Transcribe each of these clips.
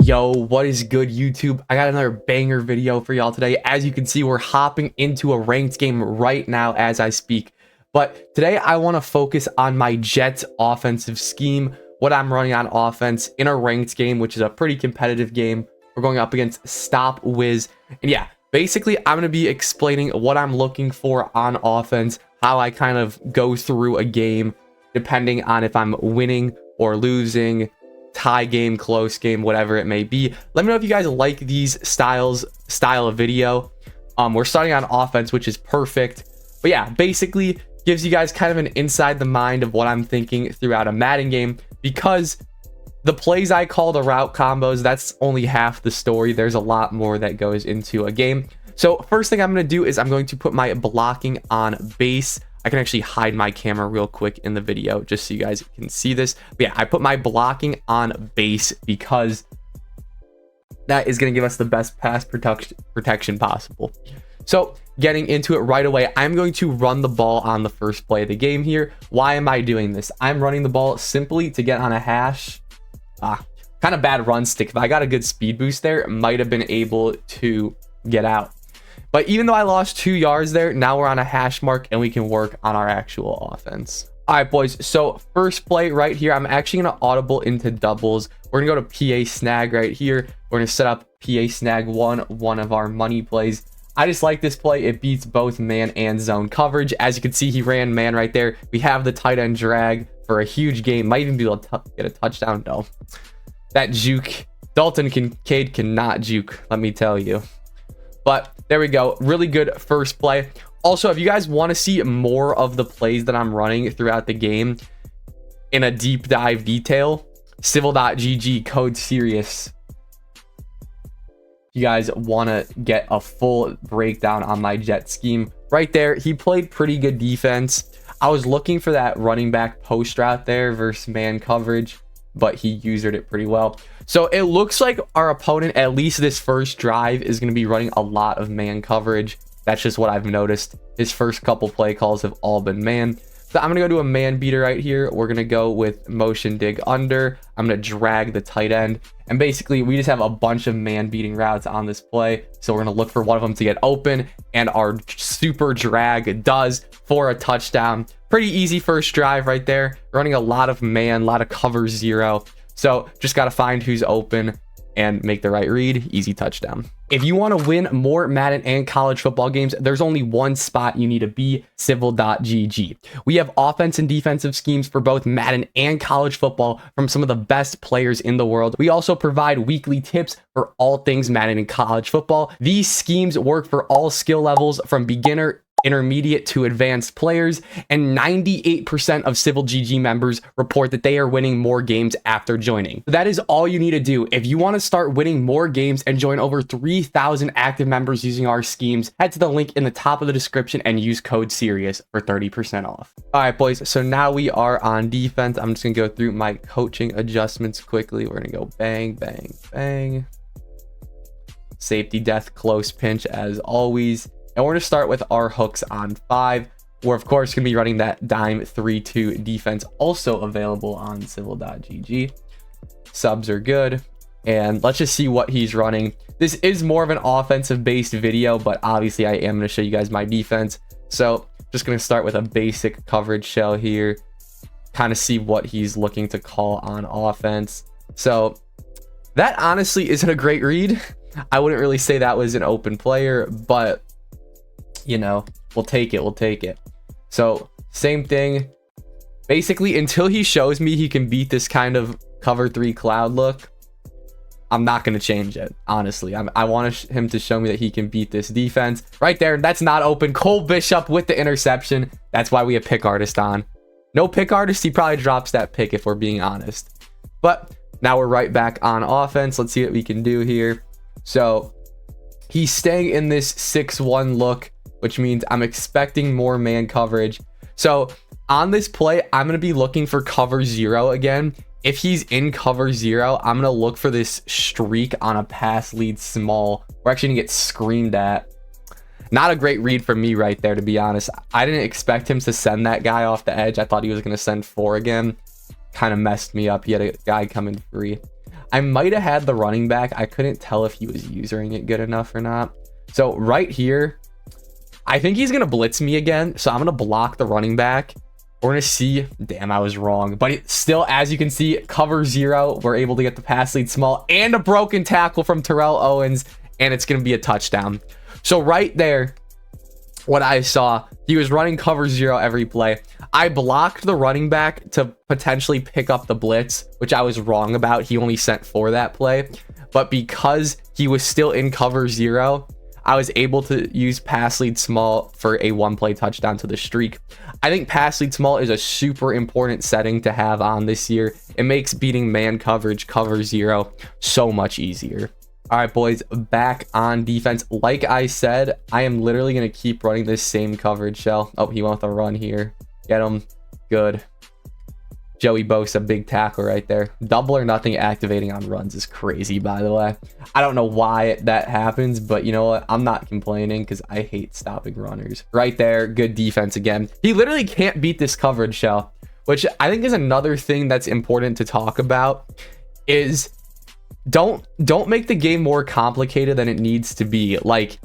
Yo, what is good, YouTube? I got another banger video for y'all today. As you can see, we're hopping into a ranked game right now as I speak. But today I want to focus on my Jets offensive scheme, what I'm running on offense in a ranked game, which is a pretty competitive game. We're going up against Stop Wiz. And yeah, basically I'm going to be explaining what I'm looking for on offense, how I kind of go through a game, depending on if I'm winning or losing, tie game, close game, whatever it may be. Let me know if you guys like these style of video. We're starting on offense, which is perfect. But yeah, basically gives you guys kind of an inside the mind of what I'm thinking throughout a Madden game, because the plays I call the route combos, that's only half the story. There's a lot more that goes into a game. So first thing I'm going to do is I'm going to put my blocking on base. I can actually hide my camera real quick in the video just so you guys can see this. But yeah, I put my blocking on base because that is going to give us the best pass protection possible. So getting into it right away, I'm going to run the ball on the first play of the game here. Why am I doing this? I'm running the ball simply to get on a hash. Kind of bad run stick. If I got a good speed boost there, might have been able to get out. But even though I lost 2 yards there, now we're on a hash mark and we can work on our actual offense. All right, boys. So first play right here, I'm actually going to audible into doubles. We're going to go to PA snag right here. We're going to set up PA snag one of our money plays. I just like this play. It beats both man and zone coverage. As you can see, he ran man right there. We have the tight end drag for a huge game. Might even be able to get a touchdown. No, that juke. Dalton Kincaid cannot juke, let me tell you. But there we go. Really good first play. Also, if you guys want to see more of the plays that I'm running throughout the game in a deep dive detail, civil.gg code serious. You guys want to get a full breakdown on my Jet scheme right there. He played pretty good defense. I was looking for that running back post route there versus man coverage, but he used it pretty well. So it looks like our opponent, at least this first drive, is going to be running a lot of man coverage. That's just what I've noticed. His first couple play calls have all been man. So I'm going to go to a man beater right here. We're going to go with motion dig under. I'm going to drag the tight end. And basically, we just have a bunch of man beating routes on this play. So we're going to look for one of them to get open. And our super drag does for a touchdown. Pretty easy first drive right there. Running a lot of man, a lot of cover zero. So just got to find who's open and make the right read. Easy touchdown. If you want to win more Madden and college football games, there's only one spot you need to be, civil.gg. We have offense and defensive schemes for both Madden and college football from some of the best players in the world. We also provide weekly tips for all things Madden and college football. These schemes work for all skill levels from beginner, intermediate to advanced players, and 98% of Civil GG members report that they are winning more games after joining. That is all you need to do. If you want to start winning more games and join over 3,000 active members using our schemes, head to the link in the top of the description and use code SERIOUS for 30% off. All right, boys, so now we are on defense. I'm just gonna go through my coaching adjustments quickly. We're gonna go bang, bang, bang. Safety death, close pinch as always. And we're going to start with our hooks on 5. We're, of course, going to be running that dime 3-2 defense, also available on civil.gg. Subs are good. And let's just see what he's running. This is more of an offensive-based video, but obviously I am going to show you guys my defense. So just going to start with a basic coverage shell here. Kind of see what he's looking to call on offense. So that honestly isn't a great read. I wouldn't really say that was an open player, but you know, we'll take it. So same thing, basically until he shows me he can beat this kind of cover 3 cloud look, I'm not going to change it. Honestly, I want him to show me that he can beat this defense right there. That's not open. Cole Bishop with the interception. That's why we have pick artist on. No pick artist, he probably drops that pick if we're being honest. But now we're right back on offense. Let's see what we can do here. So he's staying in this 6-1 look, which means I'm expecting more man coverage. So on this play, I'm going to be looking for cover 0 again. If he's in cover 0, I'm going to look for this streak on a pass lead small. We're actually going to get screamed at. Not a great read for me right there, to be honest. I didn't expect him to send that guy off the edge. I thought he was going to send 4 again. Kind of messed me up. He had a guy coming free. I might have had the running back. I couldn't tell if he was using it good enough or not. So right here, I think he's going to blitz me again. So I'm going to block the running back. We're going to see. Damn, I was wrong. But it still, as you can see, cover 0. We're able to get the pass lead small and a broken tackle from Terrell Owens. And it's going to be a touchdown. So right there, what I saw, he was running cover 0 every play. I blocked the running back to potentially pick up the blitz, which I was wrong about. He only sent 4 that play. But because he was still in cover 0, I was able to use pass lead small for a 1-play touchdown to the streak. I think pass lead small is a super important setting to have on this year. It makes beating man coverage, cover 0, so much easier. All right, boys, back on defense. Like I said, I am literally going to keep running this same coverage shell. Oh, he wants to run here. Get him. Good. Joey Bosa, big tackle right there. Double or nothing activating on runs is crazy, by the way. I don't know why that happens, but you know what? I'm not complaining because I hate stopping runners. Right there, good defense again. He literally can't beat this coverage shell, which I think is another thing that's important to talk about, is don't make the game more complicated than it needs to be. Like,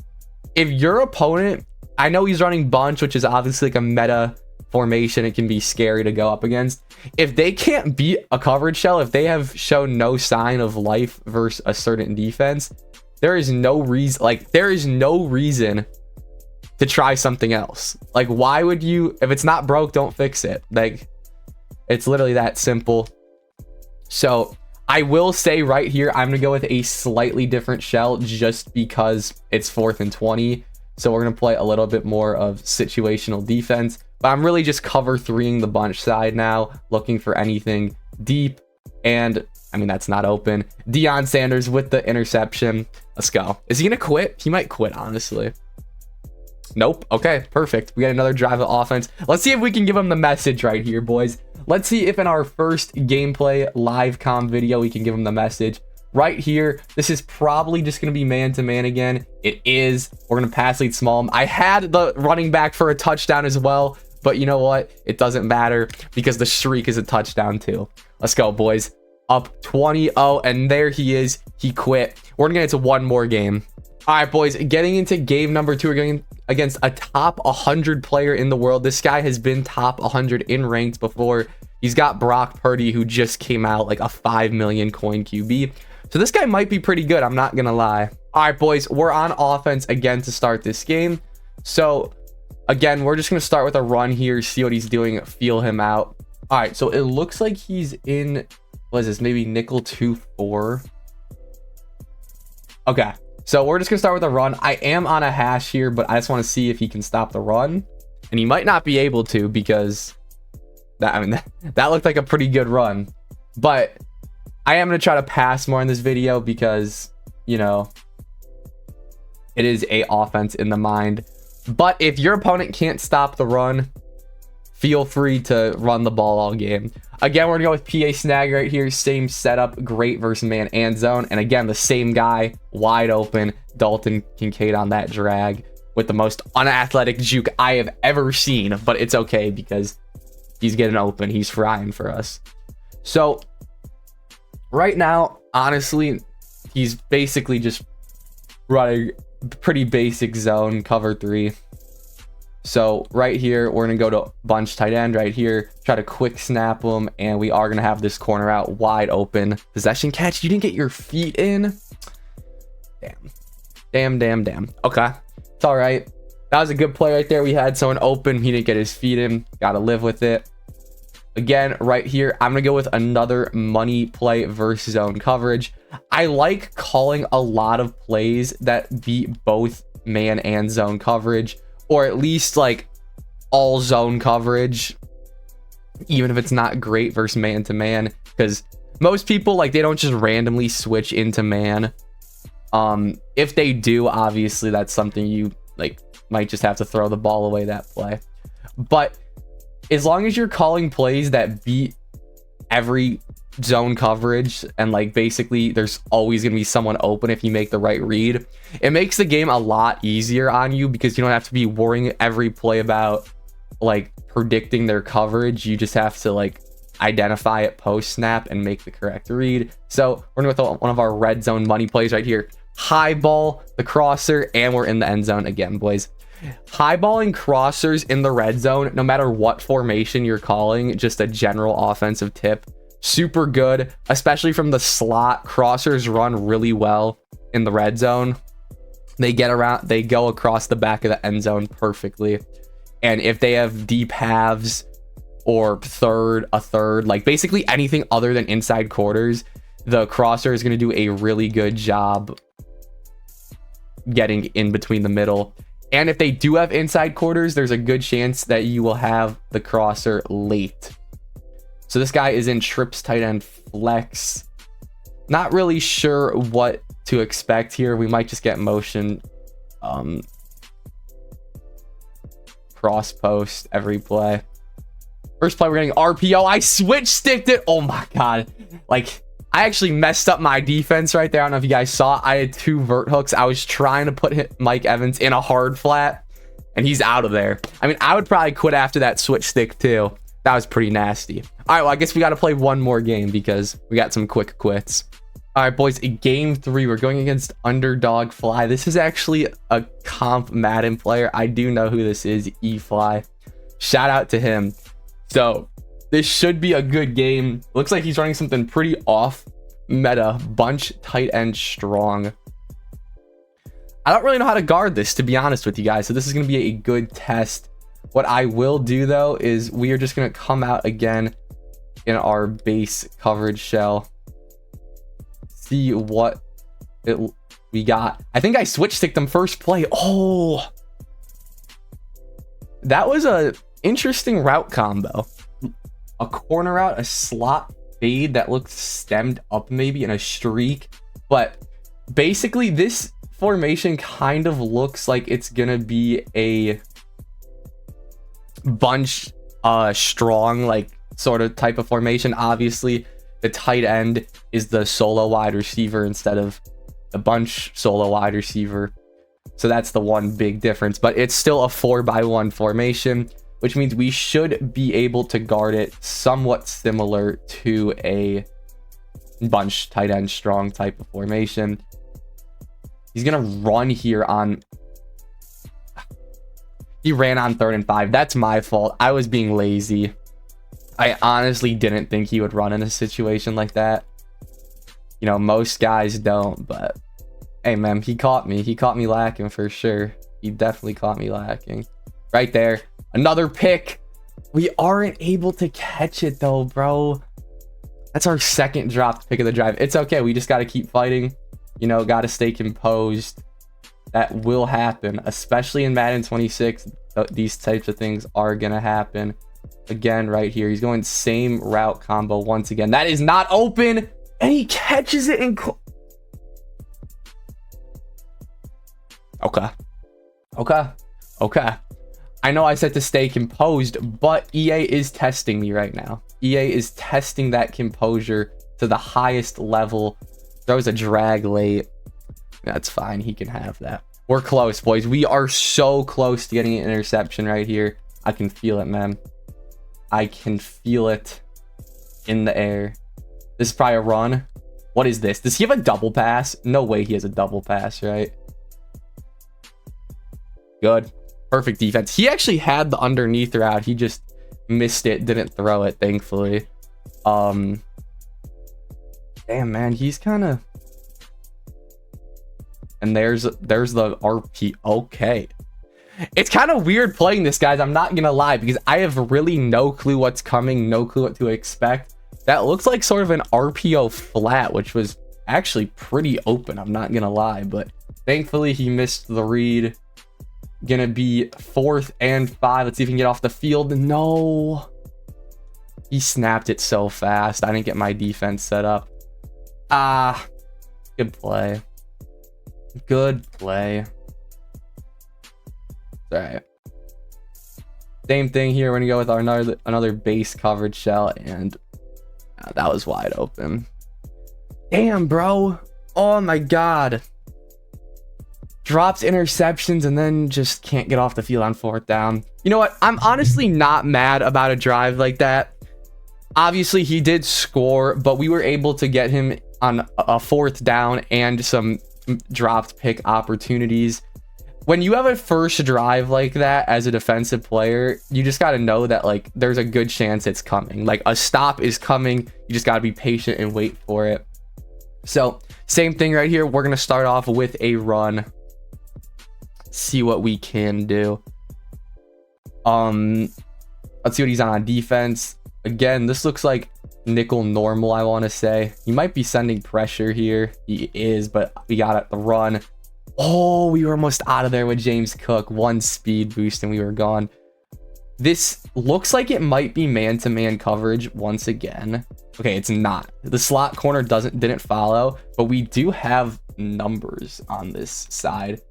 if your opponent, I know he's running bunch, which is obviously like a meta formation, it can be scary to go up against. If they can't beat a coverage shell, if they have shown no sign of life versus a certain defense, there is no reason, to try something else. Like, why would you? If it's not broke, don't fix it. Like, it's literally that simple. So I will say right here, I'm gonna go with a slightly different shell just because it's 4th and 20. So we're gonna play a little bit more of situational defense. But I'm really just cover 3ing the bunch side now, looking for anything deep. And I mean, that's not open. Deion Sanders with the interception. Let's go. Is he going to quit? He might quit, honestly. Nope. Okay, perfect. We got another drive of offense. Let's see if we can give him the message right here, boys. Let's see if in our first gameplay live comm video, we can give him the message. Right here, this is probably just going to be man-to-man again. It is. We're going to pass lead small. I had the running back for a touchdown as well. But you know what? It doesn't matter because the streak is a touchdown too. Let's go, boys. Up 20-0, and there he is. He quit. We're going to get into one more game. All right, boys. Getting into game number 2, we're going against a top 100 player in the world. This guy has been top 100 in ranked before. He's got Brock Purdy, who just came out like a 5 million coin QB. So this guy might be pretty good. I'm not going to lie. All right, boys. We're on offense again to start this game. So again, we're just going to start with a run here, see what he's doing, feel him out. All right, so it looks like he's in, what is this, maybe nickel 2-4. Okay, so we're just going to start with a run. I am on a hash here, but I just want to see if he can stop the run. And he might not be able to because that looked like a pretty good run. But I am going to try to pass more in this video because, you know, it is a offense in the mind. But if your opponent can't stop the run, feel free to run the ball all game. Again, we're going to go with PA snag right here. Same setup, great versus man and zone. And again, the same guy, wide open, Dalton Kincaid on that drag with the most unathletic juke I have ever seen. But it's okay because he's getting open. He's frying for us. So right now, honestly, he's basically just running pretty basic zone cover 3. So right here, we're going to go to bunch tight end right here, try to quick snap him, and we are going to have this corner out wide open. Possession catch. You didn't get your feet in. Damn. Okay. It's all right. That was a good play right there. We had someone open. He didn't get his feet in. Got to live with it. Again, right here, I'm going to go with another money play versus zone coverage. I like calling a lot of plays that beat both man and zone coverage, or at least like all zone coverage, even if it's not great versus man to man, because most people, like, they don't just randomly switch into man. If they do, obviously that's something you like might just have to throw the ball away that play. But as long as you're calling plays that beat every zone coverage, and like basically there's always going to be someone open if you make the right read, it makes the game a lot easier on you because you don't have to be worrying every play about like predicting their coverage. You just have to like identify it post snap and make the correct read. So we're going with one of our red zone money plays right here. High ball, the crosser, and we're in the end zone again, boys. High balling crossers in the red zone, no matter what formation you're calling, just a general offensive tip. Super good, especially from the slot. Crossers run really well in the red zone. They get around, they go across the back of the end zone perfectly. And if they have deep halves or a third, like basically anything other than inside quarters, the crosser is going to do a really good job getting in between the middle. And if they do have inside quarters, there's a good chance that you will have the crosser late. So this guy is in trips tight end flex. Not really sure what to expect here. We might just get motion cross post every play. First play, we're getting RPO. I switch sticked it. Oh my God. Like, I actually messed up my defense right there. I don't know if you guys saw. I had 2 vert hooks. I was trying to put Mike Evans in a hard flat, and he's out of there. I mean, I would probably quit after that switch stick too. That was pretty nasty. All right, well, I guess we got to play one more game because we got some quick quits. All right, boys, game 3. We're going against Underdog Fly. This is actually a comp Madden player. I do know who this is, E-Fly. Shout out to him. So this should be a good game. Looks like he's running something pretty off meta. Bunch tight end strong. I don't really know how to guard this, to be honest with you guys. So this is going to be a good test. What I will do, though, is we are just going to come out again in our base coverage shell. See what we got. I think I switch sticked them first play. Oh, that was a interesting route combo. A corner route, a slot fade that looks stemmed up maybe in a streak. But basically this formation kind of looks like it's gonna be a bunch strong, like sort of type of formation. Obviously the tight end is the solo wide receiver instead of the bunch solo wide receiver. So that's the one big difference, but it's still a 4-by-1 formation, which means we should be able to guard it somewhat similar to a bunch tight end strong type of formation. He's going to run here on... He ran on 3rd and 5. That's my fault. I was being lazy. I honestly didn't think he would run in a situation like that. You know, most guys don't, but hey, man, he caught me. He caught me lacking for sure. He definitely caught me lacking. Right there. Another pick. We aren't able to catch it, though, bro. That's our second dropped pick of the drive. It's okay. We just got to keep fighting. You know, got to stay composed. That will happen, especially in Madden 26. These types of things are going to happen. Again, right here. He's going same route combo once again. That is not open. And he catches it in... Okay. I know I said to stay composed, but EA is testing me right now. EA is testing that composure to the highest level. Throws a drag late. That's fine. He can have that. We're close, boys. We are so close to getting an interception right here. I can feel it, man. I can feel it in the air. This is probably a run. What is this? Does he have a double pass? No way he has a double pass, right? Good. Perfect defense. He actually had the underneath route. He just missed it. Didn't throw it, thankfully. Damn, man. He's kind of... And there's the RP. Okay. It's kind of weird playing this, guys. I'm not going to lie, because I have really no clue what's coming. No clue what to expect. That looks like sort of an RPO flat, which was actually pretty open. I'm not going to lie, but thankfully he missed the read. Gonna be 4th and 5. Let's see if he can get off the field. No. He snapped it so fast. I didn't get my defense set up. Good play. Good play. All right. Same thing here. We're gonna go with our another base coverage shell, and that was wide open. Damn, bro. Oh my god. Drops interceptions and then just can't get off the field on 4th down. You know what? I'm honestly not mad about a drive like that. Obviously, he did score, but we were able to get him on a 4th down and some dropped pick opportunities. When you have a first drive like that as a defensive player, you just got to know that like there's a good chance it's coming. Like a stop is coming. You just got to be patient and wait for it. So same thing right here. We're going to start off with a run. See what we can do. Let's see what he's on defense. Again, this looks like nickel normal, I want to say. He might be sending pressure here. He is, but we got it the run. Oh, we were almost out of there with James Cook. 1 speed boost and we were gone. This looks like it might be man-to-man coverage once again. Okay, it's not. The slot corner didn't follow, but we do have numbers on this side.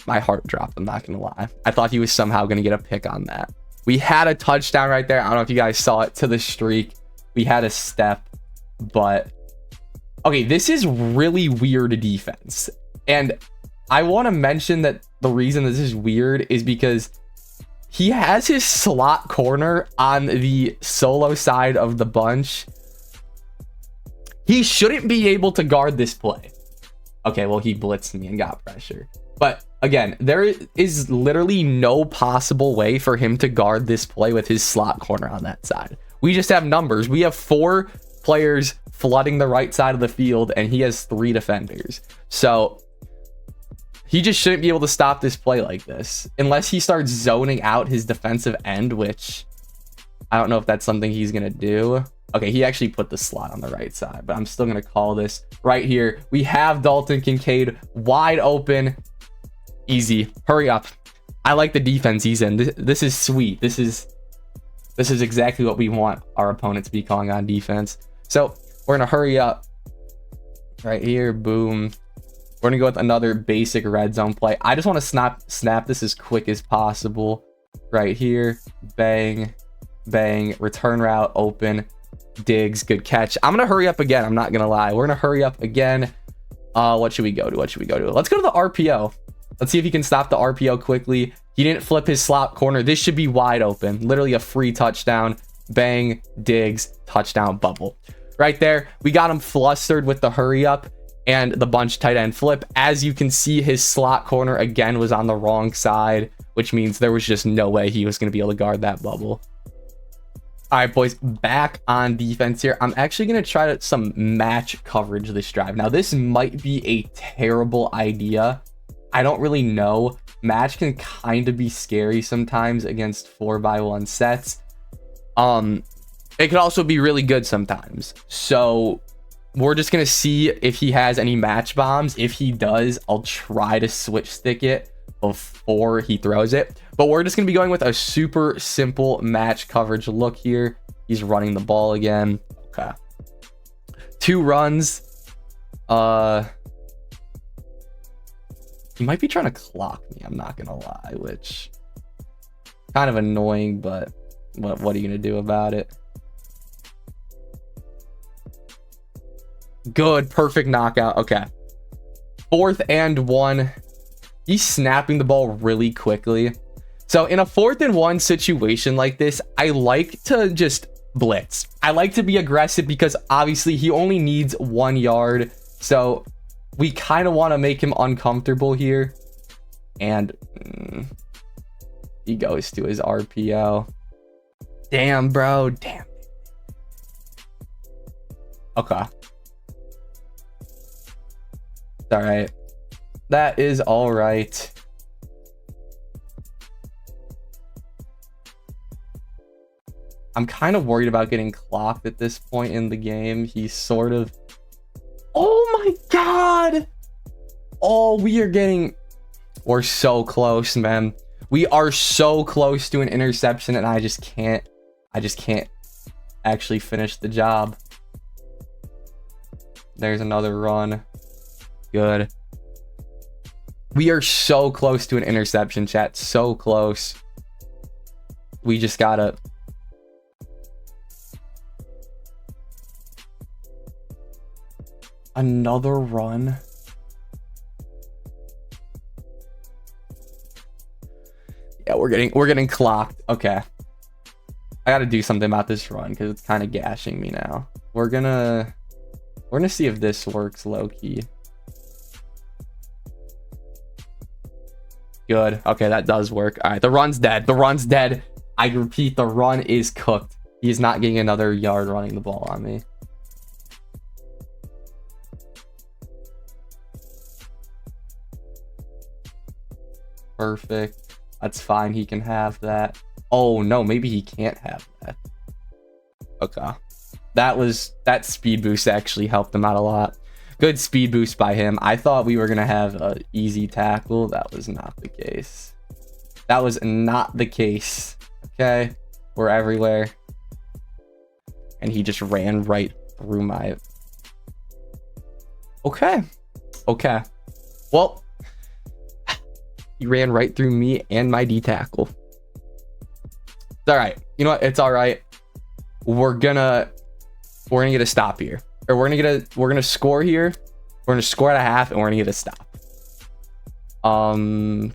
My heart dropped, I'm not gonna lie. I thought he was somehow gonna get a pick on that. We had a touchdown right there. I don't know if you guys saw it, to the streak. We had a step, but okay, this is really weird defense. And I want to mention that the reason this is weird is because he has his slot corner on the solo side of the bunch. He shouldn't be able to guard this play. Okay, well, he blitzed me and got pressure. But again, there is literally no possible way for him to guard this play with his slot corner on that side. We just have numbers. We have 4 players flooding the right side of the field, and he has 3 defenders. So he just shouldn't be able to stop this play like this unless he starts zoning out his defensive end, which I don't know if that's something he's going to do. Okay, he actually put the slot on the right side, but I'm still going to call this right here. We have Dalton Kincaid wide open. Easy. Hurry up. I like the defense he's in. This is sweet. This is exactly what we want our opponent to be calling on defense. So we're going to hurry up right here. Boom. We're going to go with another basic red zone play. I just want to snap this as quick as possible. Right here. Bang. Bang. Return route open. Diggs. Good catch. I'm going to hurry up again. I'm not going to lie. We're going to hurry up again. What should we go to? Let's go to the RPO. Let's see if he can stop the RPO quickly. He didn't flip his slot corner. This should be wide open. Literally a free touchdown. Bang. Diggs. Touchdown bubble. Right there. We got him flustered with the hurry up and the bunch tight end flip. As you can see, his slot corner again was on the wrong side, which means there was just no way he was going to be able to guard that bubble. All right, boys, back on defense here. I'm actually going to try some match coverage this drive. Now, this might be a terrible idea. I don't really know. Match can kind of be scary sometimes against 4x1 sets. It could also be really good sometimes. So we're just going to see if he has any match bombs. If he does, I'll try to switch stick it before he throws it. But we're just going to be going with a super simple match coverage look here. He's running the ball again. Okay. 2 runs. He might be trying to clock me, I'm not gonna lie, which kind of annoying, but what are you gonna do about it? Good, perfect knockout. Okay, 4th and 1. He's snapping the ball really quickly. So in a 4th and 1 situation like this, I like to just blitz. I like to be aggressive because obviously he only needs 1 yard. So we kind of want to make him uncomfortable here. And he goes to his RPO. Damn, bro. Damn. Okay. All right. That is all right. I'm kind of worried about getting clocked at this point in the game. He's sort of... Oh my God. Oh, we're so close, man. We are so close to an interception, and I just can't actually finish the job. There's another run. Good. We are so close to an interception, chat. So close. We just gotta... Another run. Yeah, we're getting clocked. Okay. I got to do something about this run because it's kind of gashing me now. We're gonna see if this works low key. Good. Okay, that does work. All right, the run's dead. The run's dead. I repeat, the run is cooked. He is not getting another yard running the ball on me. Perfect. That's fine. He can have that. Oh, no, maybe he can't have that. Okay. That speed boost actually helped him out a lot. Good speed boost by him. I thought we were going to have an easy tackle. That was not the case. That was not the case. Okay. We're everywhere. And he just ran right through my... Okay. Okay. Well, he ran right through me and my D tackle. It's all right. You know what? It's all right. We're gonna get a stop here. Or we're gonna score here. We're gonna score at a half and we're gonna get a stop. I'm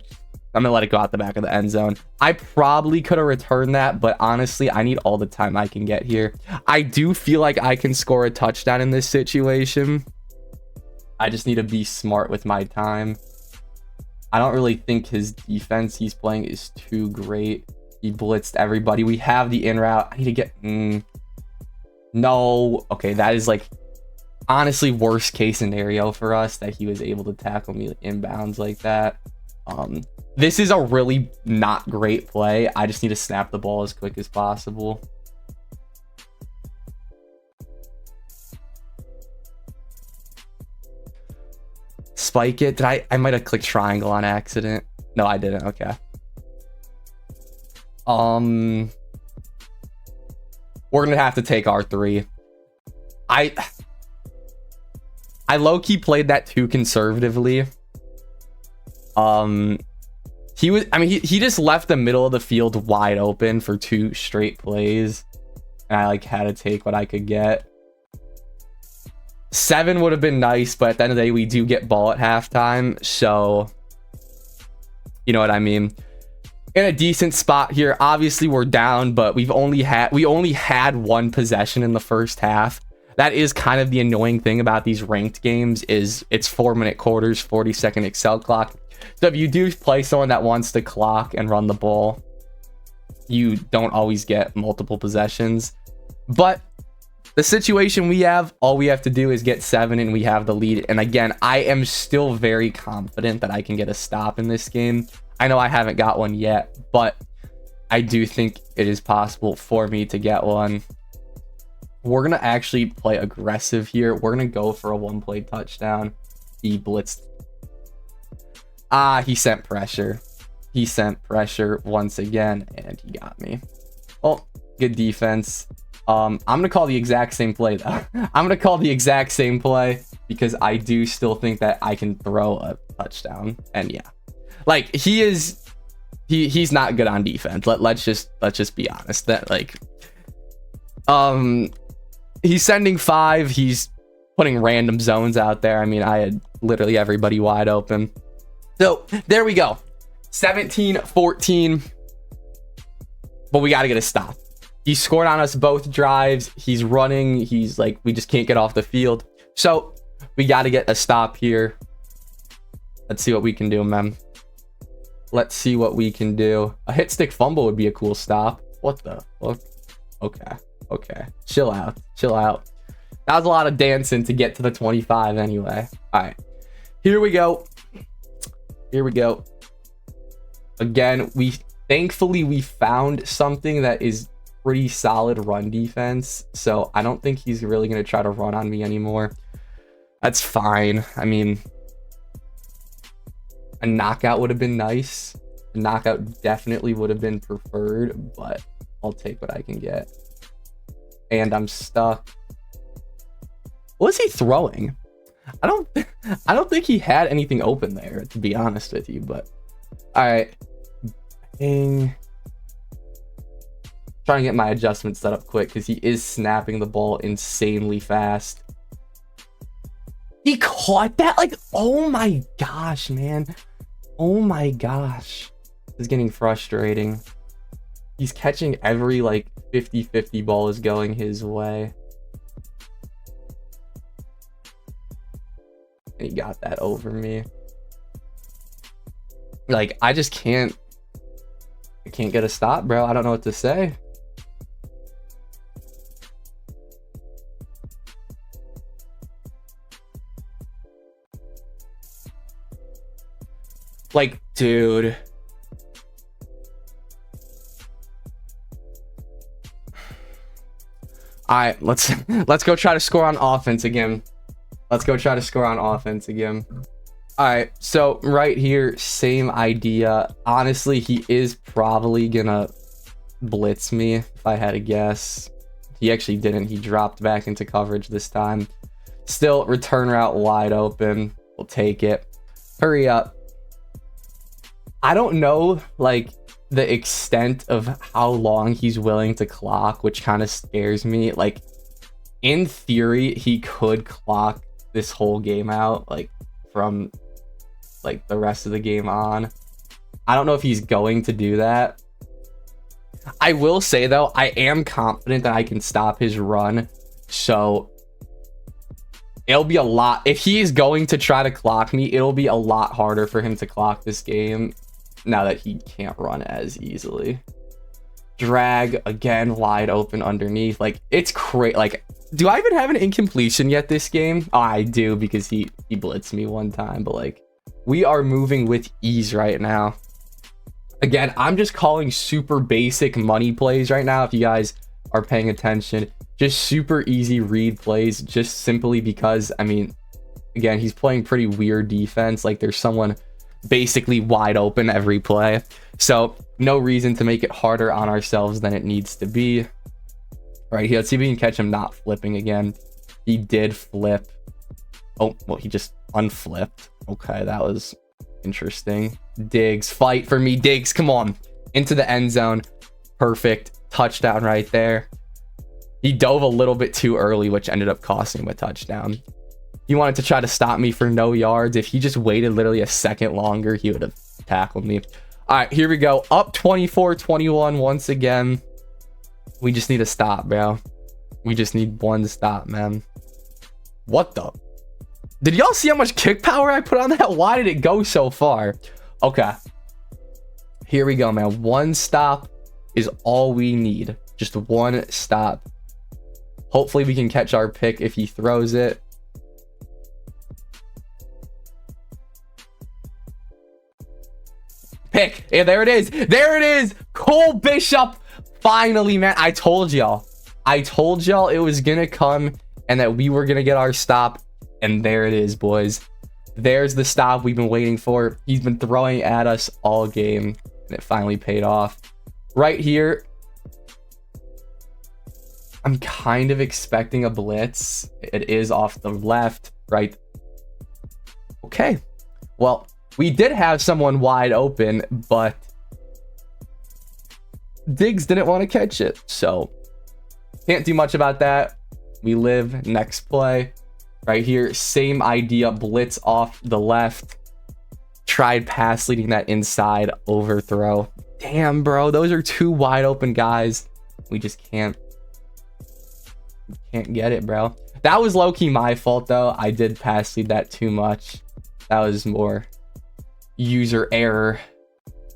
gonna let it go out the back of the end zone. I probably could have returned that, but honestly, I need all the time I can get here. I do feel like I can score a touchdown in this situation. I just need to be smart with my time. I don't really think his defense he's playing is too great. He blitzed everybody. We have the in route. I need to get... No. Okay, that is like honestly worst case scenario for us that he was able to tackle me inbounds like that. This is a really not great play. I just need to snap the ball as quick as possible. Spike it. Did I might have clicked triangle on accident. No, I didn't. Okay. We're gonna have to take R3. I low-key played that too conservatively. He was, I mean, he just left the middle of the field wide open for 2 straight plays, and I like had to take what I could get. 7 would have been nice, but at the end of the day, we do get ball at halftime, so you know what I mean. In a decent spot here. Obviously, we're down, but we only had 1 possession in the first half. That is kind of the annoying thing about these ranked games is it's 4-minute quarters, 40-second Excel clock. So if you do play someone that wants to clock and run the ball, you don't always get multiple possessions. But the situation we have, all we have to do is get 7 and we have the lead. And again, I am still very confident that I can get a stop in this game. I know I haven't got one yet, but I do think it is possible for me to get one. We're going to actually play aggressive here. We're going to go for a 1-play touchdown. He blitzed. He sent pressure. He sent pressure once again, and he got me. Well, good defense. I'm going to call the exact same play, though. I'm going to call the exact same play because I do still think that I can throw a touchdown. And yeah. Like he's not good on defense. Let's just be honest. That like he's sending 5, he's putting random zones out there. I mean, I had literally everybody wide open. So there we go. 17-14. But we got to get a stop. He scored on us both drives. He's running. He's like, we just can't get off the field. So we got to get a stop here. Let's see what we can do, man. Let's see what we can do. A hit stick fumble would be a cool stop. What the fuck? Okay. Okay. Chill out. Chill out. That was a lot of dancing to get to the 25 anyway. All right. Here we go. Here we go. Again, thankfully we found something that is pretty solid run defense. So I don't think he's really going to try to run on me anymore. That's fine. I mean, a knockout would have been nice. A knockout definitely would have been preferred, but I'll take what I can get. And I'm stuck. What is he throwing? I don't think he had anything open there, to be honest with you, but all right. Bang. Trying to get my adjustments set up quick because he is snapping the ball insanely fast. He caught that? Like, oh my gosh, man. Oh my gosh. This is getting frustrating. He's catching every like 50-50 ball is going his way. He got that over me. Like, I just can't. I can't get a stop, bro. I don't know what to say. Like, dude. All right, let's go try to score on offense again. Let's go try to score on offense again. All right, so right here, same idea. Honestly, he is probably gonna blitz me if I had to guess. He actually didn't. He dropped back into coverage this time. Still, return route wide open. We'll take it. Hurry up. I don't know, like, the extent of how long he's willing to clock, which kind of scares me. Like, in theory, he could clock this whole game out, like, from like the rest of the game on. I don't know if he's going to do that. I will say though, I am confident that I can stop his run, so it'll be a lot. If he is going to try to clock me, it'll be a lot harder for him to clock this game now that he can't run as easily. Drag again, wide open underneath. Like, it's crazy. Like, do I even have an incompletion yet this game? Oh, I do, because he blitzed me one time, but like, we are moving with ease right now. Again, I'm just calling super basic money plays right now, if you guys are paying attention. Just super easy read plays, just simply because, I mean, again, he's playing pretty weird defense. Like, there's someone basically wide open every play. So, no reason to make it harder on ourselves than it needs to be. Right here, let's see if we can catch him not flipping again. He did flip. Oh, well, he just unflipped. Okay, that was interesting. Diggs, fight for me, Diggs. Come on. Into the end zone. Perfect. Touchdown right there. He dove a little bit too early, which ended up costing him a touchdown. He wanted to try to stop me for no yards. If he just waited literally a second longer, he would have tackled me. All right, here we go. Up 24-21 once again. We just need a stop, bro. We just need one stop, man. What the? Did y'all see how much kick power I put on that? Why did it go so far? Okay. Here we go, man. One stop is all we need. Just one stop. Hopefully we can catch our pick if he throws it. Pick. Yeah, there it is. There it is. Cole Bishop. Finally, man. I told y'all. It was going to come and that we were going to get our stop. And there it is, boys. There's the stop we've been waiting for. He's been throwing at us all game, and it finally paid off. Right here, I'm kind of expecting a blitz. It is off the left, right? Okay. Well, we did have someone wide open, but Diggs didn't want to catch it. So, can't do much about that. We live. Next play. Right here, same idea, blitz off the left. Tried pass leading that inside, overthrow. Damn, bro, those are two wide open guys. We just can't get it, bro. That was low-key my fault, though. I did pass lead that too much. That was more user error.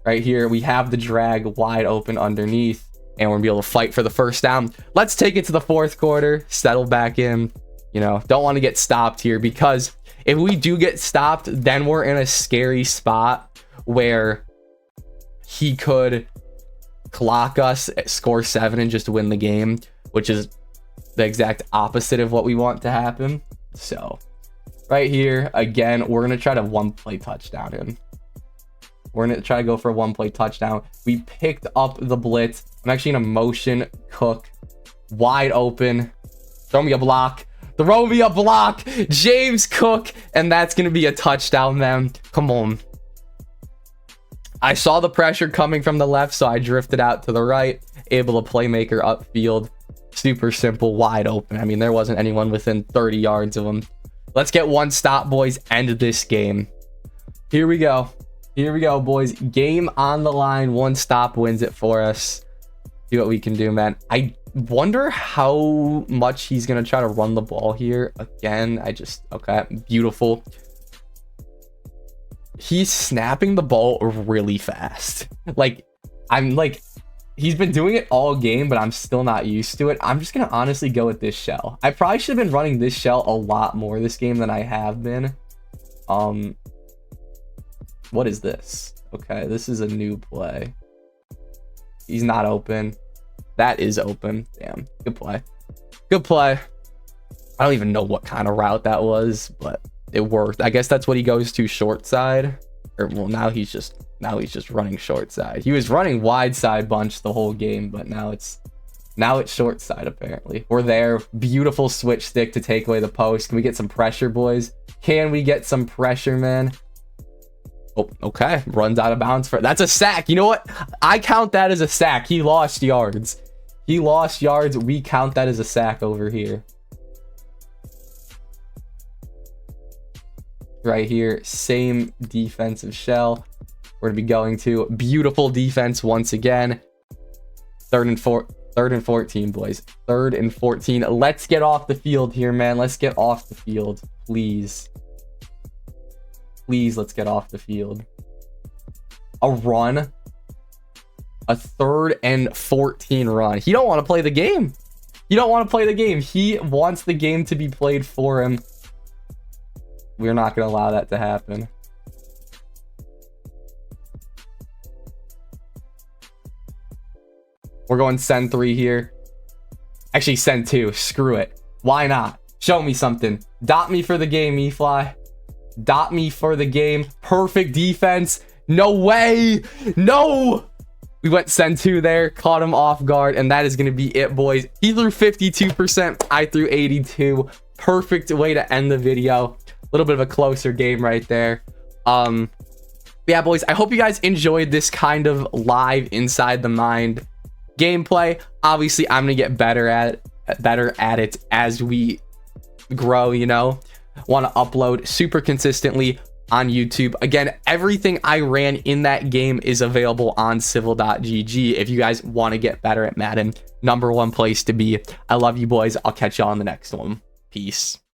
Right here, we have the drag wide open underneath, and we're gonna be able to fight for the first down. Let's take it to the fourth quarter, settle back in. You know, don't want to get stopped here, because if we do get stopped, then we're in a scary spot where he could clock us, score 7, and just win the game, which is the exact opposite of what we want to happen. So right here, again, we're going to try to one-play touchdown him. We're going to try to go for a one-play touchdown. We picked up the blitz. I'm actually going to motion Cook wide open. Throw me a block. Throw me a block, James Cook, and that's going to be a touchdown, man. Come on. I saw the pressure coming from the left, so I drifted out to the right, able to playmaker upfield. Super simple, wide open. I mean, there wasn't anyone within 30 yards of him. Let's get one stop, boys. End this game. Here we go. Here we go, boys. Game on the line. One stop wins it for us. See what we can do, man. I wonder how much he's gonna try to run the ball here again. Okay, beautiful. He's snapping the ball really fast. Like, he's been doing it all game, but I'm still not used to it. I'm just gonna honestly go with this shell. I probably should have been running this shell a lot more this game than I have been. What is this? Okay, this is a new play. He's not open. That is open. Damn, good play. Good play. I don't even know what kind of route that was, but it worked. I guess that's what he goes to, short side. Or, well, now he's just running short side. He was running wide side bunch the whole game, but now it's short side apparently. We're there. Beautiful switch stick to take away the post. Can we get some pressure, boys? Can we get some pressure, man? Oh, okay. Runs out of bounds for that's a sack. You know what? I count that as a sack. He lost yards. He lost yards. We count that as a sack over here. Right here, same defensive shell. We're gonna be going to beautiful defense once again. Third and 14, boys. 3rd and 14. Let's get off the field here, man. Let's get off the field, please. Please, let's get off the field. A run. A 3rd and 14 run. He don't want to play the game. He don't want to play the game. He wants the game to be played for him. We're not going to allow that to happen. We're going send 3 here. Actually, send 2. Screw it. Why not? Show me something. Dot me for the game, E-Fly. Dot me for the game. Perfect defense. No way. No. We went send 2 there. Caught him off guard. And that is going to be it, boys. He threw 52%. I threw 82. Perfect way to end the video. A little bit of a closer game right there. Yeah, boys, I hope you guys enjoyed this kind of live inside the mind gameplay. Obviously, I'm gonna get better at it as we grow, you know. Want to upload super consistently on YouTube. Again, everything I ran in that game is available on civil.gg if you guys want to get better at Madden. #1 place to be. I love you, boys. I'll catch you on the next one. Peace.